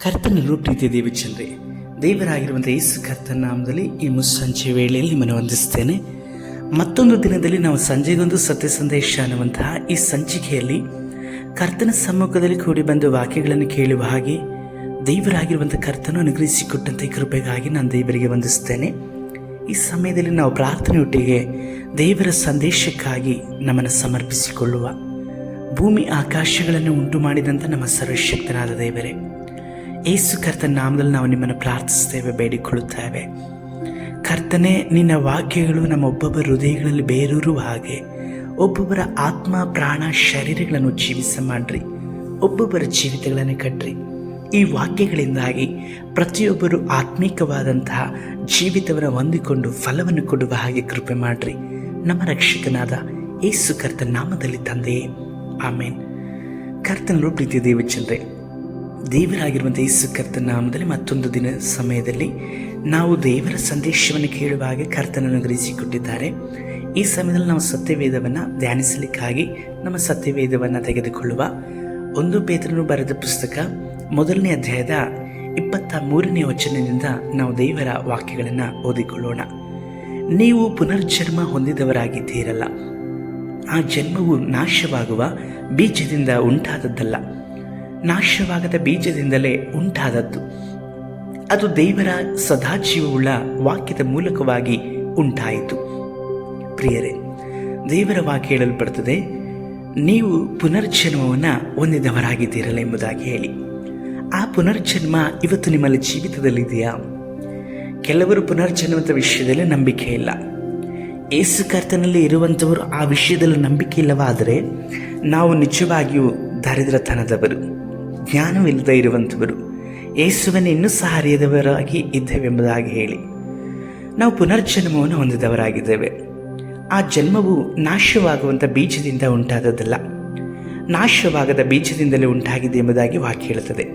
ಕರ್ತನಲ್ಲೂ ಪ್ರೀತಿಯ ದೇವಚಂದ್ರೆ ದೇವರಾಗಿರುವಂಥ ಯೇಸು ಕರ್ತನ ನಾಮದಲ್ಲಿ ಈ ಮುಸ್ಸಂಜೆ ವೇಳೆಯಲ್ಲಿ ನಿಮ್ಮನ್ನು ವಂದಿಸ್ತೇನೆ. ಮತ್ತೊಂದು ದಿನದಲ್ಲಿ ನಾವು ಸಂಜೆಗೊಂದು ಸತ್ಯ ಸಂದೇಶ ಅನ್ನುವಂತಹ ಈ ಸಂಚಿಕೆಯಲ್ಲಿ ಕರ್ತನ ಸಮ್ಮುಖದಲ್ಲಿ ಕೂಡಿ ಬಂದು ವಾಕ್ಯಗಳನ್ನು ಕೇಳುವ ಹಾಗೆ ದೇವರಾಗಿರುವಂಥ ಕರ್ತನು ಅನುಗ್ರಹಿಸಿಕೊಟ್ಟಂತೆ ಕೃಪೆಗಾಗಿ ನಾನು ದೇವರಿಗೆ ವಂದಿಸ್ತೇನೆ. ಈ ಸಮಯದಲ್ಲಿ ನಾವು ಪ್ರಾರ್ಥನೆಯೊಟ್ಟಿಗೆ ದೇವರ ಸಂದೇಶಕ್ಕಾಗಿ ನಮ್ಮನ್ನು ಸಮರ್ಪಿಸಿಕೊಳ್ಳುವ. ಭೂಮಿ ಆಕಾಶಗಳನ್ನು ಉಂಟು ಮಾಡಿದಂಥ ನಮ್ಮ ಸರ್ವಶಕ್ತನಾದ ದೇವರೇ, ಯೇಸು ಕರ್ತನ ನಾಮದಲ್ಲಿ ನಾವು ನಿಮ್ಮನ್ನು ಪ್ರಾರ್ಥಿಸ್ತೇವೆ, ಬೇಡಿಕೊಳ್ಳುತ್ತೇವೆ. ಕರ್ತನೆ, ನಿನ್ನ ವಾಕ್ಯಗಳು ನಮ್ಮ ಒಬ್ಬೊಬ್ಬರ ಹೃದಯಗಳಲ್ಲಿ ಬೇರೂರುವ ಹಾಗೆ ಒಬ್ಬೊಬ್ಬರ ಆತ್ಮ ಪ್ರಾಣ ಶರೀರಗಳನ್ನು ಜೀವಿಸ ಮಾಡ್ರಿ, ಒಬ್ಬೊಬ್ಬರ ಜೀವಿತಗಳನ್ನು ಕಟ್ಟ್ರಿ. ಈ ವಾಕ್ಯಗಳಿಂದಾಗಿ ಪ್ರತಿಯೊಬ್ಬರು ಆತ್ಮೀಕವಾದಂತಹ ಜೀವಿತವನ್ನು ಹೊಂದಿಕೊಂಡು ಫಲವನ್ನು ಕೊಡುವ ಹಾಗೆ ಕೃಪೆ ಮಾಡ್ರಿ. ನಮ್ಮ ರಕ್ಷಕನಾದ ಯೇಸು ಕರ್ತನ ನಾಮದಲ್ಲಿ ತಂದೆಯೇ, ಆಮೇನ್. ಕರ್ತನರು ಪ್ರೀತಿಯ ದೇವಚಂದ್ರೆ ದೇವರಾಗಿರುವಂಥ ಯೇಸು ಕರ್ತನ ನಾಮದಲ್ಲಿ ಮತ್ತೊಂದು ದಿನ ಸಮಯದಲ್ಲಿ ನಾವು ದೇವರ ಸಂದೇಶವನ್ನು ಕೇಳುವ ಹಾಗೆ ಕರ್ತನನ್ನು ಅನುಗ್ರಹಿಸಿಕೊಟ್ಟಿದ್ದಾರೆ. ಈ ಸಮಯದಲ್ಲಿ ನಾವು ಸತ್ಯವೇದವನ್ನು ಧ್ಯಾನಿಸಲಿಕ್ಕಾಗಿ ನಮ್ಮ ಸತ್ಯವೇದವನ್ನು ತೆಗೆದುಕೊಳ್ಳುವ 1 ಪೇತ್ರನು ಬರೆದ ಪುಸ್ತಕ 1ನೇ ಅಧ್ಯಾಯದ 23ನೇ ವಚನದಿಂದ ನಾವು ದೇವರ ವಾಕ್ಯಗಳನ್ನು ಓದಿಕೊಳ್ಳೋಣ. ನೀವು ಪುನರ್ಜನ್ಮ ಹೊಂದಿದವರಾಗಿದ್ದೀರಲ್ಲ. ಆ ಜನ್ಮವು ನಾಶವಾಗುವ ಬೀಜದಿಂದ ಉಂಟಾದದ್ದಲ್ಲ, ನಾಶವಾಗದ ಬೀಜದಿಂದಲೇ ಉಂಟಾದದ್ದು. ಅದು ದೇವರ ಸದಾಜೀವವುಳ್ಳ ವಾಕ್ಯದ ಮೂಲಕವಾಗಿ ಉಂಟಾಯಿತು. ಪ್ರಿಯರೇ, ದೇವರ ವಾಕ್ಯ ಹೇಳಲ್ಪಡುತ್ತದೆ, ನೀವು ಪುನರ್ಜನ್ಮವನ್ನು ಹೊಂದಿದವರಾಗಿದ್ದೀರಲ್ಲ ಎಂಬುದಾಗಿ ಹೇಳಿ. ಆ ಪುನರ್ಜನ್ಮ ಇವತ್ತು ನಿಮ್ಮಲ್ಲಿ ಜೀವಿತದಲ್ಲಿದೆಯಾ? ಕೆಲವರು ಪುನರ್ಜನ್ಮದ ವಿಷಯದಲ್ಲಿ ನಂಬಿಕೆ ಇಲ್ಲ. ಯೇಸು ಕರ್ತನಲ್ಲಿ ಇರುವಂಥವರು ಆ ವಿಷಯದಲ್ಲಿ ನಂಬಿಕೆ ಇಲ್ಲವಾದರೆ ನಾವು ನಿಜವಾಗಿಯೂ ದರಿದ್ರತನದವರು, ಜ್ಞಾನವಿಲ್ಲದೆ ಇರುವಂಥವರು, ಯೇಸುವನ್ನು ಇನ್ನೂ ಸಹ ಅರಿಯದವರಾಗಿ ಇದ್ದೇವೆಂಬುದಾಗಿ ಹೇಳಿ. ನಾವು ಪುನರ್ಜನ್ಮವನ್ನು ಹೊಂದಿದವರಾಗಿದ್ದೇವೆ. ಆ ಜನ್ಮವು ನಾಶವಾಗುವಂಥ ಬೀಜದಿಂದ ಉಂಟಾದದ್ದಲ್ಲ, ನಾಶವಾಗದ ಬೀಜದಿಂದಲೇ ಉಂಟಾಗಿದೆ ಎಂಬುದಾಗಿ ವಾಕ್ಯ ಹೇಳುತ್ತದೆ.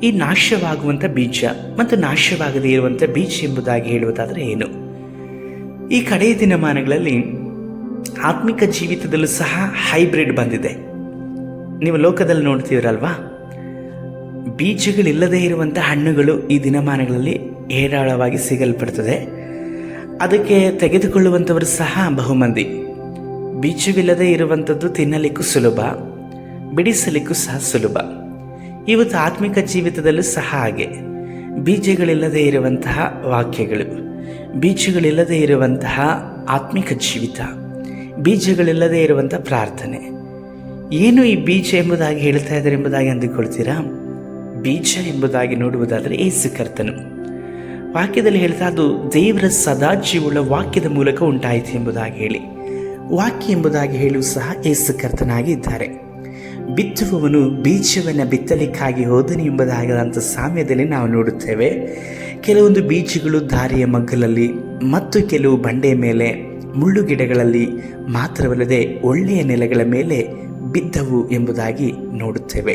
ಈ ನಾಶವಾಗುವಂಥ ಬೀಜ ಮತ್ತು ನಾಶವಾಗದೇ ಇರುವಂಥ ಬೀಜ ಎಂಬುದಾಗಿ ಹೇಳುವುದಾದರೆ ಏನು? ಈ ಕಡೆಯ ದಿನಮಾನಗಳಲ್ಲಿ ಆತ್ಮಿಕ ಜೀವಿತದಲ್ಲೂ ಸಹ ಹೈಬ್ರಿಡ್ ಬಂದಿದೆ. ನೀವು ಲೋಕದಲ್ಲಿ ನೋಡ್ತೀರಲ್ವಾ, ಬೀಜಗಳಿಲ್ಲದೇ ಇರುವಂಥ ಹಣ್ಣುಗಳು ಈ ದಿನಮಾನಗಳಲ್ಲಿ ಹೇರಾಳವಾಗಿ ಸಿಗಲ್ಪಡ್ತದೆ. ಅದಕ್ಕೆ ತೆಗೆದುಕೊಳ್ಳುವಂಥವರು ಸಹ ಬಹುಮಂದಿ. ಬೀಜವಿಲ್ಲದೆ ಇರುವಂಥದ್ದು ತಿನ್ನಲಿಕ್ಕೂ ಸುಲಭ, ಬಿಡಿಸಲಿಕ್ಕೂ ಸಹ ಸುಲಭ. ಇವತ್ತು ಆತ್ಮಿಕ ಜೀವಿತದಲ್ಲೂ ಸಹ ಹಾಗೆ ಬೀಜಗಳಿಲ್ಲದೆ ಇರುವಂತಹ ವಾಕ್ಯಗಳು, ಬೀಜಗಳಿಲ್ಲದೆ ಇರುವಂತಹ ಆತ್ಮಿಕ ಜೀವಿತ, ಬೀಜಗಳಿಲ್ಲದೆ ಇರುವಂಥ ಪ್ರಾರ್ಥನೆ. ಏನು ಈ ಬೀಜ ಎಂಬುದಾಗಿ ಹೇಳ್ತಾ ಇದ್ದಾರೆ ಎಂಬುದಾಗಿ ಅಂದುಕೊಳ್ತೀರಾ? ಬೀಜ ಎಂಬುದಾಗಿ ನೋಡುವುದಾದರೆ ಯೇಸು ಕರ್ತನು ವಾಕ್ಯದಲ್ಲಿ ಹೇಳ್ತಾ, ಅದು ದೇವರ ಸದಾಜೀವವುಳ್ಳ ವಾಕ್ಯದ ಮೂಲಕ ಉಂಟಾಯಿತು ಎಂಬುದಾಗಿ ಹೇಳಿ. ವಾಕ್ಯ ಎಂಬುದಾಗಿ ಹೇಳುವ ಸಹ ಯೇಸು ಕರ್ತನಾಗಿ ಇದ್ದಾರೆ. ಬಿತ್ತುವವನು ಬೀಜವನ್ನು ಬಿತ್ತಲಿಕ್ಕಾಗಿ ಹೋದನು ಎಂಬುದಾಗಿರುವಂಥ ಸಾಮ್ಯದಲ್ಲಿ ನಾವು ನೋಡುತ್ತೇವೆ. ಕೆಲವೊಂದು ಬೀಜಗಳು ದಾರಿಯ ಮಗ್ಗಲಲ್ಲಿ ಮತ್ತು ಕೆಲವು ಬಂಡೆಯ ಮೇಲೆ, ಮುಳ್ಳು ಗಿಡಗಳಲ್ಲಿ ಮಾತ್ರವಲ್ಲದೆ ಒಳ್ಳೆಯ ನೆಲೆಗಳ ಮೇಲೆ ಬಿದ್ದವು ಎಂಬುದಾಗಿ ನೋಡುತ್ತೇವೆ.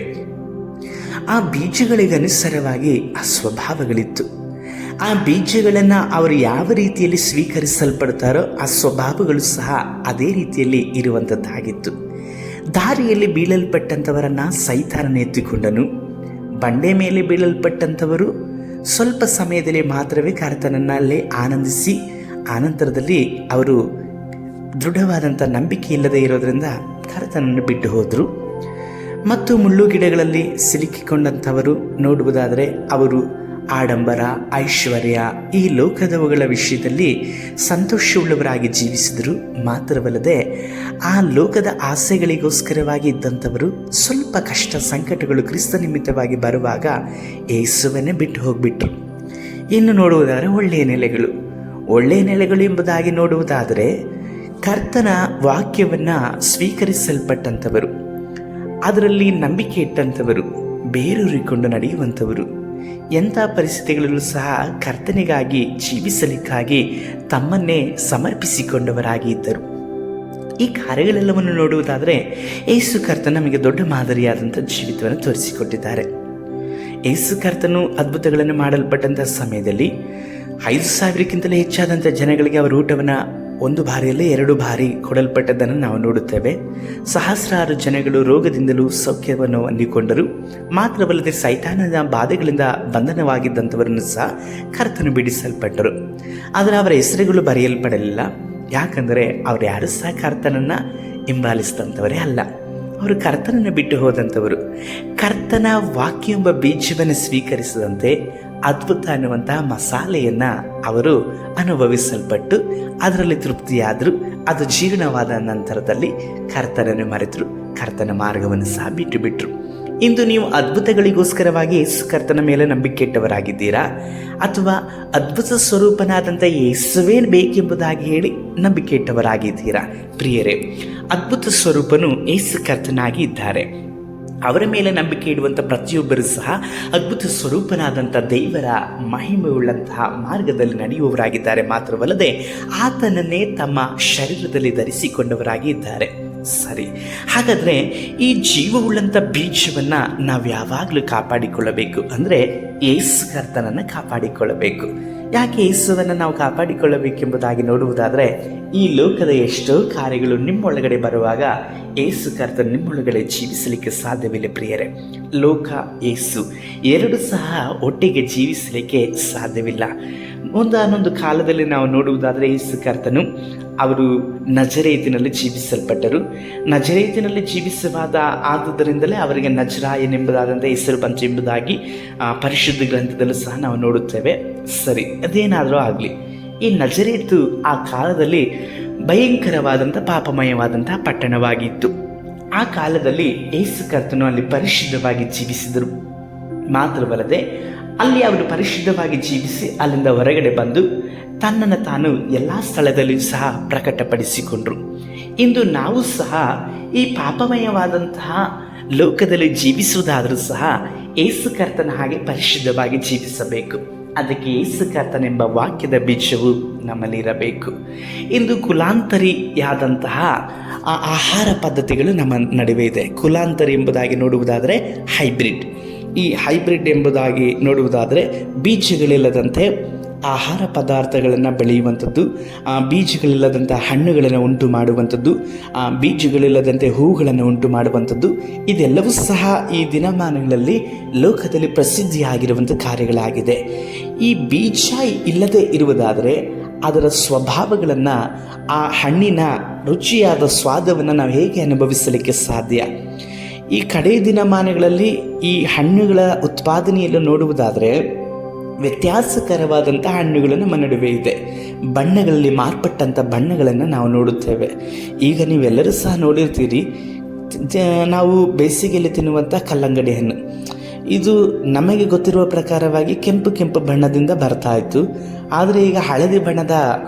ಆ ಬೀಜಗಳಿಗನುಸಾರವಾಗಿ ಆ ಸ್ವಭಾವಗಳಿತ್ತು. ಆ ಬೀಜಗಳನ್ನು ಅವರು ಯಾವ ರೀತಿಯಲ್ಲಿ ಸ್ವೀಕರಿಸಲ್ಪಡ್ತಾರೋ ಆ ಸ್ವಭಾವಗಳು ಸಹ ಅದೇ ರೀತಿಯಲ್ಲಿ ಇರುವಂಥದ್ದಾಗಿತ್ತು. ದಾರಿಯಲ್ಲಿ ಬೀಳಲ್ಪಟ್ಟಂಥವರನ್ನು ಸೈತಾನನ ಎತ್ತಿಕೊಂಡನು. ಬಂಡೆ ಮೇಲೆ ಬೀಳಲ್ಪಟ್ಟಂಥವರು ಸ್ವಲ್ಪ ಸಮಯದಲ್ಲಿ ಮಾತ್ರವೇ ಕರ್ತನನ್ನಲ್ಲೇ ಆನಂದಿಸಿ, ಆನಂತರದಲ್ಲಿ ಅವರು ದೃಢವಾದಂಥ ನಂಬಿಕೆ ಇಲ್ಲದೆ ಇರೋದರಿಂದ ಕರ್ತನನ್ನು ಬಿಟ್ಟು ಹೋದರು. ಮತ್ತು ಮುಳ್ಳು ಗಿಡಗಳಲ್ಲಿ ಸಿಲುಕಿಕೊಂಡಂಥವರು ನೋಡುವುದಾದರೆ ಅವರು ಆಡಂಬರ, ಐಶ್ವರ್ಯ, ಈ ಲೋಕದವುಗಳ ವಿಷಯದಲ್ಲಿ ಸಂತೋಷವುಳ್ಳವರಾಗಿ ಜೀವಿಸಿದರು. ಮಾತ್ರವಲ್ಲದೆ ಆ ಲೋಕದ ಆಸೆಗಳಿಗೋಸ್ಕರವಾಗಿ ಇದ್ದಂಥವರು ಸ್ವಲ್ಪ ಕಷ್ಟ ಸಂಕಟಗಳು ಕ್ರಿಸ್ತ ನಿಮಿತ್ತವಾಗಿ ಬರುವಾಗ ಯೇಸುವನ್ನೇ ಬಿಟ್ಟು ಹೋಗಿಬಿಟ್ರು. ಇನ್ನು ನೋಡುವುದಾದರೆ ಒಳ್ಳೆಯ ನೆಲೆಗಳು, ಒಳ್ಳೆಯ ನೆಲೆಗಳು ಎಂಬುದಾಗಿ ನೋಡುವುದಾದರೆ ಕರ್ತನ ವಾಕ್ಯವನ್ನು ಸ್ವೀಕರಿಸಲ್ಪಟ್ಟಂಥವರು, ಅದರಲ್ಲಿ ನಂಬಿಕೆ ಇಟ್ಟಂಥವರು, ಬೇರೂರಿಕೊಂಡು ನಡೆಯುವಂಥವರು, ಎಂಥ ಪರಿಸ್ಥಿತಿಗಳಲ್ಲೂ ಸಹ ಕರ್ತನಿಗಾಗಿ ಜೀವಿಸಲಿಕ್ಕಾಗಿ ತಮ್ಮನ್ನೇ ಸಮರ್ಪಿಸಿಕೊಂಡವರಾಗಿ ಇದ್ದರು. ಈ ಕಾರ್ಯಗಳೆಲ್ಲವನ್ನು ನೋಡುವುದಾದರೆ ಯೇಸು ಕರ್ತನ ನಮಗೆ ದೊಡ್ಡ ಮಾದರಿಯಾದಂಥ ಜೀವಿತವನ್ನು ತೋರಿಸಿಕೊಟ್ಟಿದ್ದಾರೆ. ಯೇಸು ಕರ್ತನು ಅದ್ಭುತಗಳನ್ನು ಮಾಡಲ್ಪಟ್ಟಂಥ ಸಮಯದಲ್ಲಿ 5,000ಕ್ಕಿಂತಲೂ ಹೆಚ್ಚಾದಂಥ ಜನಗಳಿಗೆ ಅವರು ಊಟವನ್ನು ಒಂದು ಬಾರಿಯಲ್ಲಿ 2 ಬಾರಿ ಕೊಡಲ್ಪಟ್ಟದ್ದನ್ನು ನಾವು ನೋಡುತ್ತೇವೆ. ಸಹಸ್ರಾರು ಜನಗಳು ರೋಗದಿಂದಲೂ ಸೌಖ್ಯವನ್ನು ಹೊಂದಿಕೊಂಡರು. ಮಾತ್ರವಲ್ಲದೆ ಸೈತಾನದ ಬಾಧೆಗಳಿಂದ ಬಂಧನವಾಗಿದ್ದಂಥವರನ್ನು ಸಹ ಕರ್ತನು ಬಿಡಿಸಲ್ಪಟ್ಟರು. ಆದರೆ ಅವರ ಹೆಸರುಗಳು ಬರೆಯಲ್ಪಡಲಿಲ್ಲ. ಯಾಕಂದರೆ ಅವರು ಯಾರು ಸಹ ಕರ್ತನನ್ನು ಹಿಂಬಾಲಿಸಿದಂಥವರೇ ಅಲ್ಲ. ಅವರು ಕರ್ತನನ್ನು ಬಿಟ್ಟು ಹೋದಂಥವರು. ಕರ್ತನ ವಾಕ್ಯ ಎಂಬ ಬೀಜವನ್ನು ಸ್ವೀಕರಿಸದಂತೆ ಅದ್ಭುತ ಅನ್ನುವಂತಹ ಮಸಾಲೆಯನ್ನು ಅವರು ಅನುಭವಿಸಲ್ಪಟ್ಟು ಅದರಲ್ಲಿ ತೃಪ್ತಿಯಾದರು. ಅದು ಜೀರ್ಣವಾದ ನಂತರದಲ್ಲಿ ಕರ್ತನನ್ನು ಮರೆತರು. ಕರ್ತನ ಮಾರ್ಗವನ್ನು ಸಹ ಬಿಟ್ಟರು. ಇಂದು ನೀವು ಅದ್ಭುತಗಳಿಗೋಸ್ಕರವಾಗಿ ಯೇಸು ಕರ್ತನ ಮೇಲೆ ನಂಬಿಕೆ ಇಟ್ಟವರಾಗಿದ್ದೀರಾ, ಅಥವಾ ಅದ್ಭುತ ಸ್ವರೂಪನಾದಂಥ ಯೇಸುವೇ ಬೇಕೆಂಬುದಾಗಿ ಹೇಳಿ ನಂಬಿಕೆ ಇಟ್ಟವರಾಗಿದ್ದೀರಾ? ಪ್ರಿಯರೇ, ಅದ್ಭುತ ಸ್ವರೂಪನು ಯೇಸು ಕರ್ತನಾಗಿ ಇದ್ದಾರೆ. ಅವರ ಮೇಲೆ ನಂಬಿಕೆ ಇಡುವಂಥ ಪ್ರತಿಯೊಬ್ಬರೂ ಸಹ ಅದ್ಭುತ ಸ್ವರೂಪನಾದಂಥ ದೇವರ ಮಹಿಮೆಯುಳ್ಳಂತಹ ಮಾರ್ಗದಲ್ಲಿ ನಡೆಯುವವರಾಗಿದ್ದಾರೆ. ಮಾತ್ರವಲ್ಲದೆ ಆತನನ್ನೇ ತಮ್ಮ ಶರೀರದಲ್ಲಿ ಧರಿಸಿಕೊಂಡವರಾಗಿ ಇದ್ದಾರೆ. ಸರಿ, ಹಾಗಾದರೆ ಈ ಜೀವವುಳ್ಳಂಥ ಬೀಜವನ್ನು ನಾವು ಯಾವಾಗಲೂ ಕಾಪಾಡಿಕೊಳ್ಳಬೇಕು. ಅಂದರೆ ಯೇಸು ಕರ್ತನನ್ನು ಕಾಪಾಡಿಕೊಳ್ಳಬೇಕು. ಯಾಕೆ ಯೇಸುವನ್ನು ನಾವು ಕಾಪಾಡಿಕೊಳ್ಳಬೇಕೆಂಬುದಾಗಿ ನೋಡುವುದಾದರೆ, ಈ ಲೋಕದ ಎಷ್ಟೋ ಕಾರ್ಯಗಳು ನಿಮ್ಮೊಳಗಡೆ ಬರುವಾಗ ಯೇಸು ಕರ್ತನ ನಿಮ್ಮೊಳಗಡೆ ಜೀವಿಸಲಿಕ್ಕೆ ಸಾಧ್ಯವಿಲ್ಲ. ಪ್ರಿಯರೇ, ಲೋಕ ಯೇಸು ಎರಡು ಸಹ ಒಟ್ಟಿಗೆ ಜೀವಿಸಲಿಕ್ಕೆ ಸಾಧ್ಯವಿಲ್ಲ. ಒಂದಾನೊಂದು ಕಾಲದಲ್ಲಿ ನಾವು ನೋಡುವುದಾದರೆ ಯೇಸು ಕರ್ತನು ಅವರು ನಜರೇತಿನಲ್ಲಿ ಜೀವಿಸಲ್ಪಟ್ಟರು. ನಜರೇತಿನಲ್ಲಿ ಜೀವಿಸವಾದ ಆದುದರಿಂದಲೇ ಅವರಿಗೆ ನಜರಾಯನೆಂಬುದಾದಂಥ ಹೆಸರು ಬಂತು ಎಂಬುದಾಗಿ ಪರಿಶುದ್ಧ ಗ್ರಂಥದಲ್ಲೂ ಸಹ ನಾವು ನೋಡುತ್ತೇವೆ. ಸರಿ, ಅದೇನಾದರೂ ಆಗಲಿ, ಈ ನಜರೇತು ಆ ಕಾಲದಲ್ಲಿ ಭಯಂಕರವಾದಂಥ ಪಾಪಮಯವಾದಂಥ ಪಟ್ಟಣವಾಗಿತ್ತು. ಆ ಕಾಲದಲ್ಲಿ ಯೇಸು ಕರ್ತನು ಅಲ್ಲಿ ಪರಿಶುದ್ಧವಾಗಿ ಜೀವಿಸಿದರು. ಮಾತ್ರವಲ್ಲದೆ ಅಲ್ಲಿ ಅವರು ಪರಿಶುದ್ಧವಾಗಿ ಜೀವಿಸಿ ಅಲ್ಲಿಂದ ಹೊರಗಡೆ ಬಂದು ತನ್ನನ್ನು ತಾನು ಎಲ್ಲ ಸ್ಥಳದಲ್ಲಿಯೂ ಸಹ ಪ್ರಕಟಪಡಿಸಿಕೊಂಡರು. ಇಂದು ನಾವು ಸಹ ಈ ಪಾಪಮಯವಾದಂತಹ ಲೋಕದಲ್ಲಿ ಜೀವಿಸುವುದಾದರೂ ಸಹ ಯೇಸು ಕರ್ತನ ಹಾಗೆ ಪರಿಶುದ್ಧವಾಗಿ ಜೀವಿಸಬೇಕು. ಅದಕ್ಕೆ ಯೇಸು ಕರ್ತನೆಂಬ ವಾಕ್ಯದ ಬೀಜವು ನಮ್ಮಲ್ಲಿ ಇರಬೇಕು. ಇಂದು ಕುಲಾಂತರಿಯಾದಂತಹ ಆಹಾರ ಪದ್ಧತಿಗಳು ನಮ್ಮ ನಡುವೆ ಇದೆ. ಕುಲಾಂತರಿ ಎಂಬುದಾಗಿ ನೋಡುವುದಾದರೆ ಹೈಬ್ರಿಡ್. ಈ ಹೈಬ್ರಿಡ್ ಎಂಬುದಾಗಿ ನೋಡುವುದಾದರೆ ಬೀಜಗಳಿಲ್ಲದಂತೆ ಆಹಾರ ಪದಾರ್ಥಗಳನ್ನು ಬೆಳೆಯುವಂಥದ್ದು, ಬೀಜಗಳಿಲ್ಲದಂಥ ಹಣ್ಣುಗಳನ್ನು ಉಂಟು ಮಾಡುವಂಥದ್ದು, ಬೀಜಗಳಿಲ್ಲದಂತೆ ಹೂಗಳನ್ನು ಉಂಟು ಮಾಡುವಂಥದ್ದು, ಇದೆಲ್ಲವೂ ಸಹ ಈ ದಿನಮಾನಗಳಲ್ಲಿ ಲೋಕದಲ್ಲಿ ಪ್ರಸಿದ್ಧಿಯಾಗಿರುವಂಥ ಕಾರ್ಯಗಳಾಗಿದೆ. ಈ ಬೀಜ ಇಲ್ಲದೆ ಇರುವುದಾದರೆ ಅದರ ಸ್ವಭಾವಗಳನ್ನು, ಆ ಹಣ್ಣಿನ ರುಚಿಯಾದ ಸ್ವಾದವನ್ನು ನಾವು ಹೇಗೆ ಅನುಭವಿಸಲಿಕ್ಕೆ ಸಾಧ್ಯ? ಈ ಕಡೆಯ ದಿನಮಾನಗಳಲ್ಲಿ ಈ ಹಣ್ಣುಗಳ ಉತ್ಪಾದನೆಯನ್ನು ನೋಡುವುದಾದರೆ ವ್ಯತ್ಯಾಸಕರವಾದಂಥ ಹಣ್ಣುಗಳು ನಮ್ಮ ನಡುವೆ ಇದೆ. ಬಣ್ಣಗಳಲ್ಲಿ ಮಾರ್ಪಟ್ಟಂಥ ಬಣ್ಣಗಳನ್ನು ನಾವು ನೋಡುತ್ತೇವೆ. ಈಗ ನೀವೆಲ್ಲರೂ ಸಹ ನೋಡಿರ್ತೀರಿ, ನಾವು ಬೇಸಿಗೆಯಲ್ಲಿ ತಿನ್ನುವಂಥ ಕಲ್ಲಂಗಡಿ ಹಣ್ಣು, ಇದು ನಮಗೆ ಗೊತ್ತಿರುವ ಪ್ರಕಾರವಾಗಿ ಕೆಂಪು ಬಣ್ಣದಿಂದ ಬರ್ತಾ ಇತ್ತು. ಆದರೆ ಈಗ ಹಳದಿ ಬಣ್ಣದ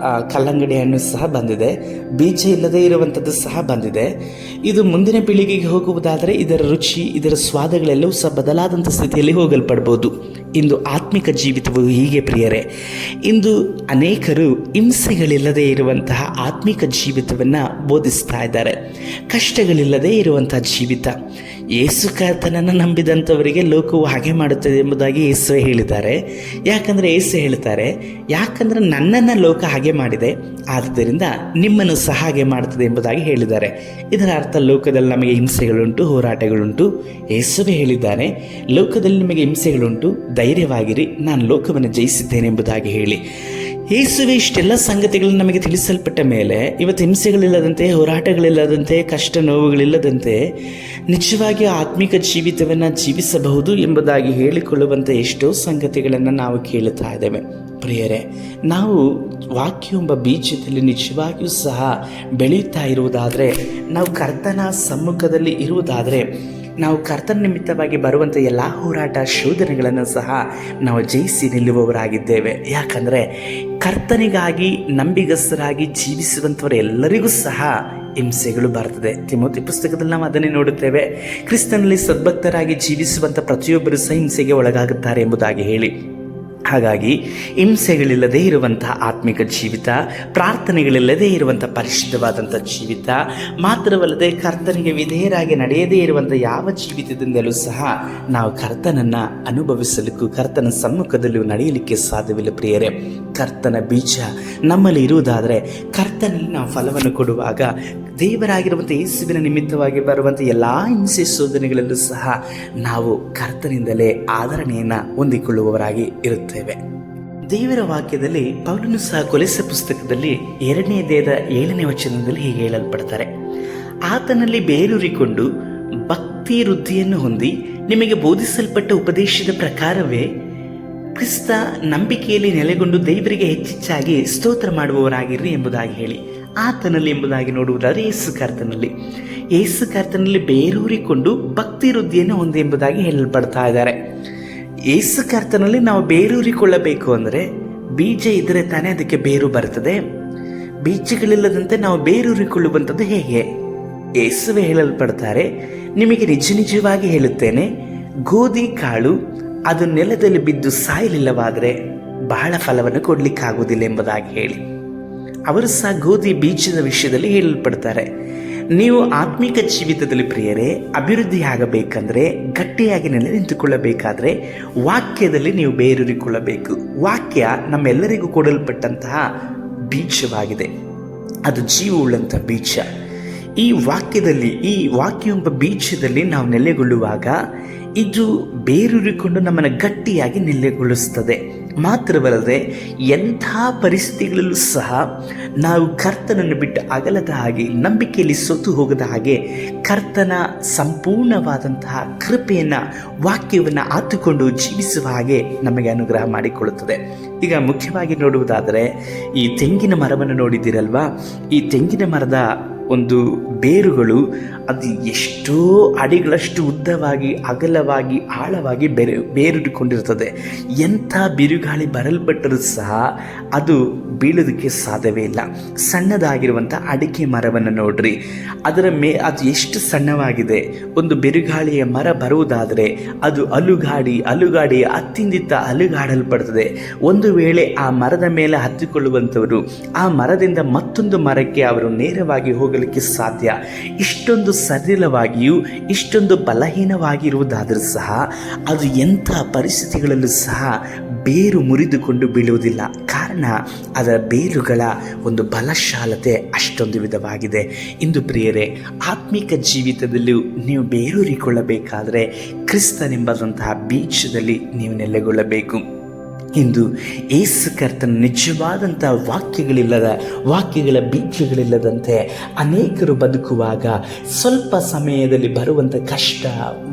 ಕಲ್ಲಂಗಡಿ ಹಣ್ಣು ಸಹ ಬಂದಿದೆ. ಬೀಜ ಇಲ್ಲದೆ ಇರುವಂಥದ್ದು ಸಹ ಬಂದಿದೆ. ಇದು ಮುಂದಿನ ಪೀಳಿಗೆಗೆ ಹೋಗುವುದಾದರೆ ಇದರ ರುಚಿ, ಇದರ ಸ್ವಾದಗಳೆಲ್ಲವೂ ಸಹ ಬದಲಾದಂಥ ಸ್ಥಿತಿಯಲ್ಲಿ ಹೋಗಲ್ಪಡ್ಬೋದು. ಇಂದು ಆತ್ಮಿಕ ಜೀವಿತವು ಹೀಗೆ ಪ್ರಿಯರೇ. ಇಂದು ಅನೇಕರು ಹಿಂಸೆಗಳಿಲ್ಲದೆ ಇರುವಂತಹ ಆತ್ಮಿಕ ಜೀವಿತವನ್ನು ಬೋಧಿಸ್ತಾ ಇದ್ದಾರೆ. ಕಷ್ಟಗಳಿಲ್ಲದೆ ಇರುವಂತಹ ಜೀವಿತ. ಯೇಸು ಕರ್ತನನ್ನು ನಂಬಿದಂಥವರಿಗೆ ಲೋಕವು ಹಾಗೆ ಮಾಡುತ್ತದೆ ಎಂಬುದಾಗಿ ಯೇಸು ಹೇಳಿದ್ದಾರೆ. ಯಾಕಂದರೆ ಯೇಸು ಹೇಳ್ತಾರೆ, ಯಾಕಂದರೆ ನನ್ನನ್ನು ಲೋಕ ಹಾಗೆ ಮಾಡಿದೆ, ಆದ್ದರಿಂದ ನಿಮ್ಮನ್ನು ಸಹ ಹಾಗೆ ಮಾಡುತ್ತದೆ ಎಂಬುದಾಗಿ ಹೇಳಿದ್ದಾರೆ. ಇದರ ಅರ್ಥ ಲೋಕದಲ್ಲಿ ನಮಗೆ ಹಿಂಸೆಗಳುಂಟು, ಹೋರಾಟಗಳುಂಟು. ಯೇಸುವೇ ಹೇಳಿದ್ದಾನೆ, ಲೋಕದಲ್ಲಿ ನಿಮಗೆ ಹಿಂಸೆಗಳುಂಟು, ಧೈರ್ಯವಾಗಿರಿ, ನಾನು ಲೋಕವನ್ನು ಜಯಿಸಿದ್ದೇನೆ ಎಂಬುದಾಗಿ ಹೇಳಿ. ಯೇಸುವೆ ಇಷ್ಟೆಲ್ಲ ಸಂಗತಿಗಳನ್ನು ನಮಗೆ ತಿಳಿಸಲ್ಪಟ್ಟ ಮೇಲೆ ಇವತ್ತು ಹಿಂಸೆಗಳಿಲ್ಲದಂತೆ, ಹೋರಾಟಗಳಿಲ್ಲದಂತೆ, ಕಷ್ಟ ನೋವುಗಳಿಲ್ಲದಂತೆ ನಿಜವಾಗಿ ಆತ್ಮಿಕ ಜೀವಿತವನ್ನು ಜೀವಿಸಬಹುದು ಎಂಬುದಾಗಿ ಹೇಳಿಕೊಳ್ಳುವಂಥ ಎಷ್ಟೋ ಸಂಗತಿಗಳನ್ನು ನಾವು ಕೇಳುತ್ತಾ ಇದ್ದೇವೆ. ಪ್ರಿಯರೇ, ನಾವು ವಾಕ್ಯ ಎಂಬ ಬೀಜದಲ್ಲಿ ನಿಜವಾಗಿಯೂ ಸಹ ಬೆಳೆಯುತ್ತಾ ಇರುವುದಾದರೆ, ನಾವು ಕರ್ತನ ಸಮ್ಮುಖದಲ್ಲಿ ಇರುವುದಾದರೆ, ನಾವು ಕರ್ತನ ನಿಮಿತ್ತವಾಗಿ ಬರುವಂಥ ಎಲ್ಲ ಹೋರಾಟ ಶೋಧನೆಗಳನ್ನು ಸಹ ನಾವು ಜಯಿಸಿ ನಿಲ್ಲುವವರಾಗಿದ್ದೇವೆ. ಯಾಕಂದರೆ ಕರ್ತನಿಗಾಗಿ ನಂಬಿಗಸ್ತರಾಗಿ ಜೀವಿಸುವಂಥವರೆಲ್ಲರಿಗೂ ಸಹ ಹಿಂಸೆಗಳು ಬರ್ತದೆ. ತಿಮೋತಿ ಪುಸ್ತಕದಲ್ಲಿ ನಾವು ಅದನ್ನೇ ನೋಡುತ್ತೇವೆ. ಕ್ರಿಸ್ತನಲ್ಲಿ ಸದ್ಭಕ್ತರಾಗಿ ಜೀವಿಸುವಂಥ ಪ್ರತಿಯೊಬ್ಬರು ಸಹ ಹಿಂಸೆಗೆ ಒಳಗಾಗುತ್ತಾರೆ ಎಂಬುದಾಗಿ ಹೇಳಿ. ಹಾಗಾಗಿ ಹಿಂಸೆಗಳಿಲ್ಲದೇ ಇರುವಂಥ ಆತ್ಮಿಕ ಜೀವಿತ, ಪ್ರಾರ್ಥನೆಗಳಿಲ್ಲದೇ ಇರುವಂಥ ಪರಿಶುದ್ಧವಾದಂಥ ಜೀವಿತ, ಮಾತ್ರವಲ್ಲದೆ ಕರ್ತನಿಗೆ ವಿಧೇಯರಾಗಿ ನಡೆಯದೇ ಇರುವಂಥ ಯಾವ ಜೀವಿತದಿಂದಲೂ ಸಹ ನಾವು ಕರ್ತನನ್ನು ಅನುಭವಿಸಲಿಕ್ಕೂ ಕರ್ತನ ಸಮ್ಮುಖದಲ್ಲೂ ನಡೆಯಲಿಕ್ಕೆ ಸಾಧ್ಯವಿಲ್ಲ ಪ್ರಿಯರೇ. ಕರ್ತನ ಬೀಜ ನಮ್ಮಲ್ಲಿ ಇರುವುದಾದರೆ ಕರ್ತನಲ್ಲಿ ನಾವು ಫಲವನ್ನು ಕೊಡುವಾಗ ದೇವರಾಗಿರುವಂಥ ಯೇಸುವಿನ ನಿಮಿತ್ತವಾಗಿ ಬರುವಂಥ ಎಲ್ಲ ಹಿಂಸೆ ಶೋಧನೆಗಳಲ್ಲೂ ಸಹ ನಾವು ಕರ್ತನಿಂದಲೇ ಆದರಣೆಯನ್ನು ಹೊಂದಿಕೊಳ್ಳುವವರಾಗಿ ಇರುತ್ತೇವೆ. ದೇವರ ವಾಕ್ಯದಲ್ಲಿ ಪೌಲನು ಸಹ ಕೊಲೊಸ್ಸೆ ಪುಸ್ತಕದಲ್ಲಿ 2ನೇ ಅಧ್ಯಾಯದ 7ನೇ ವಚನದಲ್ಲಿ ಹೀಗೆ ಹೇಳಲ್ಪಡ್ತಾರೆ, ಆತನಲ್ಲಿ ಬೇರೂರಿಕೊಂಡು ಭಕ್ತಿ ವೃದ್ಧಿಯನ್ನು ಹೊಂದಿ ನಿಮಗೆ ಬೋಧಿಸಲ್ಪಟ್ಟ ಉಪದೇಶದ ಪ್ರಕಾರವೇ ಕ್ರಿಸ್ತ ನಂಬಿಕೆಯಲ್ಲಿ ನೆಲೆಗೊಂಡು ದೇವರಿಗೆ ಹೆಚ್ಚೆಚ್ಚಾಗಿ ಸ್ತೋತ್ರ ಮಾಡುವವರಾಗಿರ್ರಿ ಎಂಬುದಾಗಿ ಹೇಳಿ. ಆತನಲ್ಲಿ ಎಂಬುದಾಗಿ ನೋಡುವುದಾದರೆ ಯೇಸು ಕರ್ತನಲ್ಲಿ ಬೇರೂರಿಕೊಂಡು ಭಕ್ತಿ ವೃದ್ಧಿಯನ್ನು ಹೊಂದಿ ಎಂಬುದಾಗಿ ಹೇಳಲ್ಪಡ್ತಾ ಇದ್ದಾರೆ. ಯೇಸು ಕರ್ತನಲ್ಲಿ ನಾವು ಬೇರೂರಿಕೊಳ್ಳಬೇಕು ಅಂದರೆ ಬೀಜ ಇದ್ದರೆ ತಾನೇ ಅದಕ್ಕೆ ಬೇರು ಬರ್ತದೆ. ಬೀಜಗಳಿಲ್ಲದಂತೆ ನಾವು ಬೇರೂರಿಕೊಳ್ಳುವಂಥದ್ದು ಹೇಗೆ? ಯೇಸುವೆ ಹೇಳಲ್ಪಡ್ತಾರೆ, ನಿಮಗೆ ನಿಜವಾಗಿ ಹೇಳುತ್ತೇನೆ, ಗೋಧಿ ಕಾಳು ಅದು ನೆಲದಲ್ಲಿ ಬಿದ್ದು ಸಾಯಲಿಲ್ಲವಾದರೆ ಬಹಳ ಫಲವನ್ನು ಕೊಡಲಿಕ್ಕಾಗುವುದಿಲ್ಲ ಎಂಬುದಾಗಿ ಹೇಳಿ. ಅವರು ಸಹ ಗೋಧಿ ಬೀಜದ ವಿಷಯದಲ್ಲಿ ಹೇಳಲ್ಪಡ್ತಾರೆ. ನೀವು ಆತ್ಮಿಕ ಜೀವಿತದಲ್ಲಿ ಪ್ರಿಯರೇ ಅಭಿವೃದ್ಧಿ ಆಗಬೇಕಂದ್ರೆ, ಗಟ್ಟಿಯಾಗಿ ನೆಲೆ ನಿಂತುಕೊಳ್ಳಬೇಕಾದ್ರೆ ವಾಕ್ಯದಲ್ಲಿ ನೀವು ಬೇರೂರಿಕೊಳ್ಳಬೇಕು. ವಾಕ್ಯ ನಮ್ಮೆಲ್ಲರಿಗೂ ಕೊಡಲ್ಪಟ್ಟಂತಹ ಬೀಜವಾಗಿದೆ, ಅದು ಜೀವವುಳ್ಳಂಥ ಬೀಜ. ಈ ವಾಕ್ಯದಲ್ಲಿ, ಈ ವಾಕ್ಯ ಎಂಬ ಬೀಜದಲ್ಲಿ ನಾವು ನೆಲೆಗೊಳ್ಳುವಾಗ ಇದು ಬೇರೂರಿಕೊಂಡು ನಮ್ಮನ್ನು ಗಟ್ಟಿಯಾಗಿ ನೆಲೆಗೊಳಿಸ್ತದೆ. ಮಾತ್ರವಲ್ಲದೆ ಎಂಥ ಪರಿಸ್ಥಿತಿಗಳಲ್ಲೂ ಸಹ ನಾವು ಕರ್ತನನ್ನು ಬಿಟ್ಟು ಅಗಲದ ಹಾಗೆ, ನಂಬಿಕೆಯಲ್ಲಿ ಸೋತು ಹೋಗದ ಹಾಗೆ ಕರ್ತನ ಸಂಪೂರ್ಣವಾದಂತಹ ಕೃಪೆಯನ್ನು, ವಾಕ್ಯವನ್ನು ಆತುಕೊಂಡು ಜೀವಿಸುವ ಹಾಗೆ ನಮಗೆ ಅನುಗ್ರಹ ಮಾಡಿಕೊಳ್ಳುತ್ತದೆ. ಈಗ ಮುಖ್ಯವಾಗಿ ನೋಡುವುದಾದರೆ ಈ ತೆಂಗಿನ ಮರವನ್ನು ನೋಡಿದ್ದೀರಲ್ವಾ? ಈ ತೆಂಗಿನ ಮರದ ಒಂದು ಬೇರುಗಳು ಅದು ಎಷ್ಟೋ ಅಡಿಗಳಷ್ಟು ಉದ್ದವಾಗಿ, ಅಗಲವಾಗಿ, ಆಳವಾಗಿ ಬೇರೂರಿಕೊಂಡಿರ್ತದೆ. ಎಂಥ ಬಿರುಗಾಳಿ ಬರಲ್ಪಟ್ಟರೂ ಸಹ ಅದು ಬೀಳೋದಕ್ಕೆ ಸಾಧ್ಯವೇ ಇಲ್ಲ. ಸಣ್ಣದಾಗಿರುವಂಥ ಅಡಿಕೆ ಮರವನ್ನು ನೋಡ್ರಿ, ಅದರ ಅದು ಎಷ್ಟು ಸಣ್ಣವಾಗಿದೆ. ಒಂದು ಬಿರುಗಾಳಿಯ ಮರ ಬರುವುದಾದರೆ ಅದು ಅಲುಗಾಡಿ ಅತ್ತಿಂದಿತ್ತ ಅಲುಗಾಡಲ್ಪಡ್ತದೆ. ಒಂದು ವೇಳೆ ಆ ಮರದ ಮೇಲೆ ಹತ್ತಿಕೊಳ್ಳುವಂಥವರು ಆ ಮರದಿಂದ ಮತ್ತೊಂದು ಮರಕ್ಕೆ ಅವರು ನೇರವಾಗಿ ಹೋಗಲಿಕ್ಕೆ ಸಾಧ್ಯ. ಇಷ್ಟೊಂದು ಸಡಿಲವಾಗಿಯೂ ಇಷ್ಟೊಂದು ಬಲಹೀನವಾಗಿರುವುದಾದರೂ ಸಹ ಅದು ಎಂಥ ಪರಿಸ್ಥಿತಿಗಳಲ್ಲೂ ಸಹ ಬೇರು ಮುರಿದುಕೊಂಡು ಬೀಳುವುದಿಲ್ಲ. ಕಾರಣ ಅದರ ಬೇರುಗಳ ಒಂದು ಬಲಶಾಲತೆ ಅಷ್ಟೊಂದು ವಿಧವಾಗಿದೆ. ಇಂದು ಪ್ರಿಯರೇ, ಆತ್ಮಿಕ ಜೀವಿತದಲ್ಲೂ ನೀವು ಬೇರೂರಿಕೊಳ್ಳಬೇಕಾದರೆ ಕ್ರಿಸ್ತನೆಂಬಂತಹ ಬೀಜದಲ್ಲಿ ನೀವು ನೆಲೆಗೊಳ್ಳಬೇಕು. ಇಂದು ಯೇಸು ಕರ್ತನ ನಿಜವಾದಂಥ ವಾಕ್ಯಗಳ ಬೀಜಗಳಿಲ್ಲದಂತೆ ಅನೇಕರು ಬದುಕುವಾಗ ಸ್ವಲ್ಪ ಸಮಯದಲ್ಲಿ ಬರುವಂಥ ಕಷ್ಟ,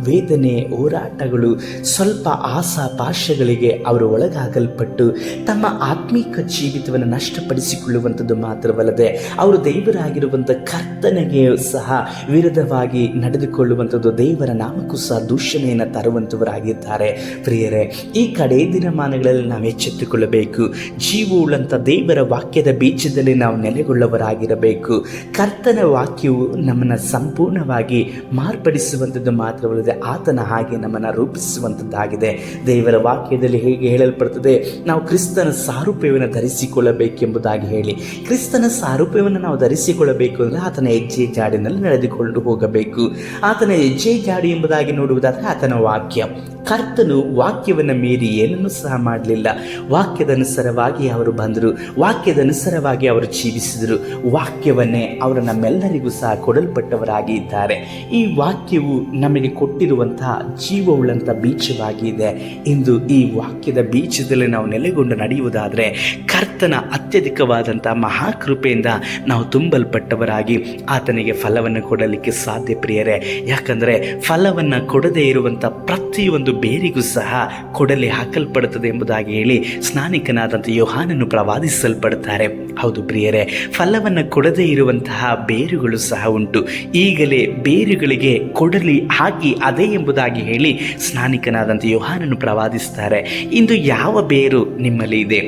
ವೇದನೆ, ಹೋರಾಟಗಳು, ಸ್ವಲ್ಪ ಆಶಾಪಾಶಗಳಿಗೆ ಅವರು ಒಳಗಾಗಲ್ಪಟ್ಟು ತಮ್ಮ ಆತ್ಮಿಕ ಜೀವಿತವನ್ನು ನಷ್ಟಪಡಿಸಿಕೊಳ್ಳುವಂಥದ್ದು ಮಾತ್ರವಲ್ಲದೆ ಅವರು ದೇವರಾಗಿರುವಂಥ ಕರ್ತನಿಗೆ ಸಹ ವಿರುದ್ಧವಾಗಿ ನಡೆದುಕೊಳ್ಳುವಂಥದ್ದು, ದೇವರ ನಾಮಕ್ಕೂ ಸಹ ದೂಷಣೆಯನ್ನು ತರುವಂಥವರಾಗಿದ್ದಾರೆ. ಪ್ರಿಯರೇ, ಈ ಕಡೆ ದಿನಮಾನಗಳಲ್ಲಿ ನಾವು ಎಚ್ಚೆತ್ತುಕೊಳ್ಳಬೇಕು. ಜೀವವುಳ್ಳಂಥ ದೇವರ ವಾಕ್ಯದ ಬೀಜದಲ್ಲಿ ನಾವು ನೆಲೆಗೊಳ್ಳವರಾಗಿರಬೇಕು. ಕರ್ತನ ವಾಕ್ಯವು ನಮ್ಮನ್ನು ಸಂಪೂರ್ಣವಾಗಿ ಮಾರ್ಪಡಿಸುವಂಥದ್ದು ಮಾತ್ರವಲ್ಲದೆ ಆತನ ಹಾಗೆ ನಮ್ಮನ್ನು ರೂಪಿಸುವಂಥದ್ದಾಗಿದೆ. ದೇವರ ವಾಕ್ಯದಲ್ಲಿ ಹೇಗೆ ಹೇಳಲ್ಪಡ್ತದೆ, ನಾವು ಕ್ರಿಸ್ತನ ಸಾರೂಪ್ಯವನ್ನು ಧರಿಸಿಕೊಳ್ಳಬೇಕೆಂಬುದಾಗಿ ಹೇಳಿ. ಕ್ರಿಸ್ತನ ಸಾರೂಪ್ಯವನ್ನು ನಾವು ಧರಿಸಿಕೊಳ್ಳಬೇಕು ಅಂದರೆ ಆತನ ಹೆಜ್ಜೆ ಜಾಡಿನಲ್ಲಿ ನಡೆದುಕೊಂಡು ಹೋಗಬೇಕು. ಆತನ ಹೆಜ್ಜೆ ಜಾಡಿ ಎಂಬುದಾಗಿ ನೋಡುವುದಾದರೆ ಆತನ ವಾಕ್ಯ. ಕರ್ತನು ವಾಕ್ಯವನ್ನು ಮೀರಿ ಏನನ್ನೂ ಸಹ ಮಾಡಲಿಲ್ಲ. ವಾಕ್ಯದ ಅನುಸಾರವಾಗಿ ಅವರು ಬಂದರು, ವಾಕ್ಯದ ಅನುಸಾರವಾಗಿ ಅವರು ಜೀವಿಸಿದರು. ವಾಕ್ಯವನ್ನೇ ಅವರು ನಮ್ಮೆಲ್ಲರಿಗೂ ಸಹ ಕೊಡಲ್ಪಟ್ಟವರಾಗಿ ಇದ್ದಾರೆ. ಈ ವಾಕ್ಯವು ನಮಗೆ ಕೊಟ್ಟಿರುವಂತಹ ಜೀವವುಳ್ಳಂಥ ಬೀಜವಾಗಿದೆ. ಇಂದು ಈ ವಾಕ್ಯದ ಬೀಜದಲ್ಲಿ ನಾವು ನೆಲೆಗೊಂಡು ನಡೆಯುವುದಾದರೆ ಕರ್ತನ ಅತ್ಯಧಿಕವಾದಂಥ ಮಹಾಕೃಪೆಯಿಂದ ನಾವು ತುಂಬಲ್ಪಟ್ಟವರಾಗಿ ಆತನಿಗೆ ಫಲವನ್ನು ಕೊಡಲಿಕ್ಕೆ ಸಾಧ್ಯ ಪ್ರಿಯರೇ. ಯಾಕಂದರೆ ಫಲವನ್ನು ಕೊಡದೇ ಇರುವಂಥ ಪ್ರತಿಯೊಂದು ಬೇರಿಗೂ ಸಹ ಕೊಡಲಿ ಹಾಕಲ್ಪಡುತ್ತದೆ ಎಂಬುದಾಗಿ ಹೇಳಿ ಸ್ನಾನಿಕನಾದಂಥ ಯೋಹಾನನು ಪ್ರವಾದಿಸಲ್ಪಡುತ್ತಾರೆ. ಹೌದು ಪ್ರಿಯರೇ, ಫಲವನ್ನು ಕೊಡದೇ ಇರುವಂತಹ ಬೇರುಗಳು ಸಹ ಉಂಟು. ಈಗಲೇ ಬೇರುಗಳಿಗೆ ಕೊಡಲಿ ಹಾಕಿ ಅದೇ ಎಂಬುದಾಗಿ ಹೇಳಿ ಸ್ನಾನಿಕನಾದಂಥ ಯೋಹಾನನು ಪ್ರವಾದಿಸ್ತಾರೆ. ಇಂದು ಯಾವ ಬೇರು ನಿಮ್ಮಲ್ಲಿ ಇದೆ?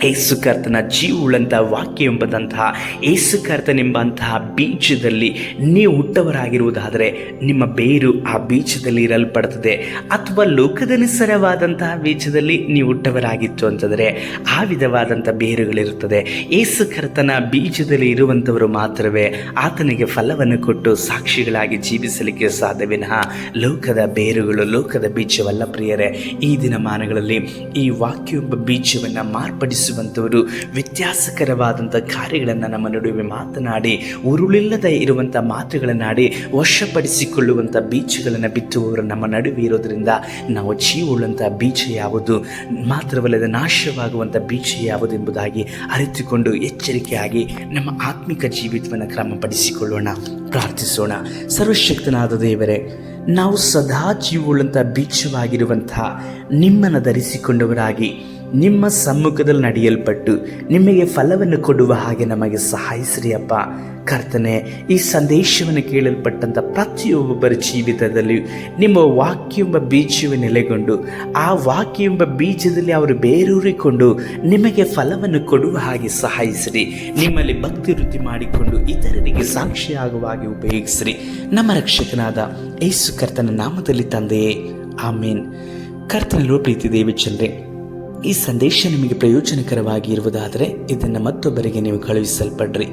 ಏಸು ಕರ್ತನ ಜೀವವುಳ್ಳಂಥ ವಾಕ್ಯ ಎಂಬಂತಹ ಏಸು ಕರ್ತನೆಂಬಂತಹ ಬೀಜದಲ್ಲಿ ನೀವು ಹುಟ್ಟವರಾಗಿರುವುದಾದರೆ ನಿಮ್ಮ ಬೇರು ಆ ಬೀಜದಲ್ಲಿ ಇರಲ್ಪಡುತ್ತದೆ. ಅಥವಾ ಲೋಕದನುಸಾರವಾದಂತಹ ಬೀಜದಲ್ಲಿ ನೀವು ಹುಟ್ಟವರಾಗಿತ್ತು ಅಂತಂದರೆ ಆ ವಿಧವಾದಂಥ ಬೇರುಗಳಿರುತ್ತದೆ. ಏಸು ಕರ್ತನ ಬೀಜದಲ್ಲಿ ಇರುವಂಥವರು ಮಾತ್ರವೇ ಆತನಿಗೆ ಫಲವನ್ನು ಕೊಟ್ಟು ಸಾಕ್ಷಿಗಳಾಗಿ ಜೀವಿಸಲಿಕ್ಕೆ ಸಾಧ್ಯವಿನಃ ಲೋಕದ ಬೇರುಗಳು, ಲೋಕದ ಬೀಜವಲ್ಲ ಪ್ರಿಯರೇ. ಈ ದಿನಮಾನಗಳಲ್ಲಿ ಈ ವಾಕ್ಯ ಎಂಬ ಬೀಜವನ್ನು ಮಾರ್ಪಡಿಸುವಂಥವರು ವ್ಯತ್ಯಾಸಕರವಾದಂಥ ಕಾರ್ಯಗಳನ್ನು ನಮ್ಮ ನಡುವೆ ಮಾತನಾಡಿ ಉರುಳಿಲ್ಲದೆ ಇರುವಂಥ ಮಾತುಗಳನ್ನಾಡಿ ವಶಪಡಿಸಿಕೊಳ್ಳುವಂಥ ಬೀಜಗಳನ್ನು ಬಿತ್ತುವವರು ನಮ್ಮ ನಡುವೆ ಇರೋದರಿಂದ ನಾವು ಜೀವವುಳ್ಳಂಥ ಬೀಜ ಯಾವುದು, ಮಾತ್ರವಲ್ಲದೆ ನಾಶವಾಗುವಂಥ ಬೀಜ ಯಾವುದು ಎಂಬುದಾಗಿ ಅರಿತುಕೊಂಡು ಎಚ್ಚರಿಕೆಯಾಗಿ ನಮ್ಮ ಆತ್ಮಿಕ ಜೀವಿತವನ್ನು ಕ್ರಮಪಡಿಸಿಕೊಳ್ಳೋಣ. ಪ್ರಾರ್ಥಿಸೋಣ. ಸರ್ವಶಕ್ತನಾದ ದೇವರೇ, ನಾವು ಸದಾ ಜೀವವುಳ್ಳಂಥ ಬೀಜವಾಗಿರುವಂಥ ನಿಮ್ಮನ್ನು ಧರಿಸಿಕೊಂಡವರಾಗಿ ನಿಮ್ಮ ಸಮ್ಮುಖದಲ್ಲಿ ನಡೆಯಲ್ಪಟ್ಟು ನಿಮಗೆ ಫಲವನ್ನು ಕೊಡುವ ಹಾಗೆ ನಮಗೆ ಸಹಾಯಿಸ್ರಿ ಅಪ್ಪ. ಕರ್ತನೆ, ಈ ಸಂದೇಶವನ್ನು ಕೇಳಲ್ಪಟ್ಟಂಥ ಪ್ರತಿಯೊಬ್ಬರ ಜೀವಿತದಲ್ಲಿ ನಿಮ್ಮ ವಾಕ್ಯ ಎಂಬ ಬೀಜವು ನೆಲೆಗೊಂಡು ಆ ವಾಕ್ಯ ಎಂಬ ಬೀಜದಲ್ಲಿ ಅವರು ಬೇರೂರಿಕೊಂಡು ನಿಮಗೆ ಫಲವನ್ನು ಕೊಡುವ ಹಾಗೆ ಸಹಾಯಿಸಿರಿ. ನಿಮ್ಮಲ್ಲಿ ಭಕ್ತಿ ವೃದ್ಧಿ ಮಾಡಿಕೊಂಡು ಇತರರಿಗೆ ಸಾಕ್ಷಿಯಾಗುವ ಹಾಗೆ ಉಪಯೋಗಿಸಿರಿ. ನಮ್ಮ ರಕ್ಷಕನಾದ ಯೇಸು ಕರ್ತನ ನಾಮದಲ್ಲಿ ತಂದೆಯೇ, ಆಮೇನ್. ಕರ್ತನಲ್ಲೂ ಪ್ರೀತಿ ದೇವಚಂದ್ರೆ, ಈ ಸಂದೇಶ ನಿಮಗೆ ಪ್ರಯೋಜನಕರವಾಗಿ ಇರುವುದಾದರೆ ಇದನ್ನು ಮತ್ತೊಬ್ಬರಿಗೆ ನೀವು ಕಳುಹಿಸಲ್ಪಡ್ರಿ.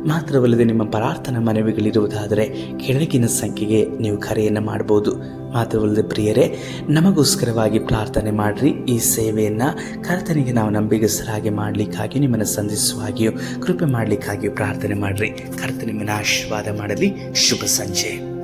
ಮಾತ್ರವಲ್ಲದೆ ನಿಮ್ಮ ಪ್ರಾರ್ಥನಾ ಮನವಿಗಳಿರುವುದಾದರೆ ಕೆಳಗಿನ ಸಂಖ್ಯೆಗೆ ನೀವು ಕರೆಯನ್ನು ಮಾಡ್ಬೋದು. ಮಾತ್ರವಲ್ಲದೆ ಪ್ರಿಯರೇ, ನಮಗೋಸ್ಕರವಾಗಿ ಪ್ರಾರ್ಥನೆ ಮಾಡಿರಿ. ಈ ಸೇವೆಯನ್ನು ಕರ್ತನಿಗೆ ನಾವು ನಂಬಿಗಸ್ತರಾಗಿ ಮಾಡಲಿಕ್ಕಾಗಿ, ನಿಮ್ಮನ್ನು ಸಂಧಿಸುವಾಗಿಯೂ ಕೃಪೆ ಮಾಡಲಿಕ್ಕಾಗಿಯೂ ಪ್ರಾರ್ಥನೆ ಮಾಡಿರಿ. ಕರ್ತ ನಿಮ್ಮನ್ನು ಆಶೀರ್ವಾದ ಮಾಡಲಿ. ಶುಭ ಸಂಜೆ.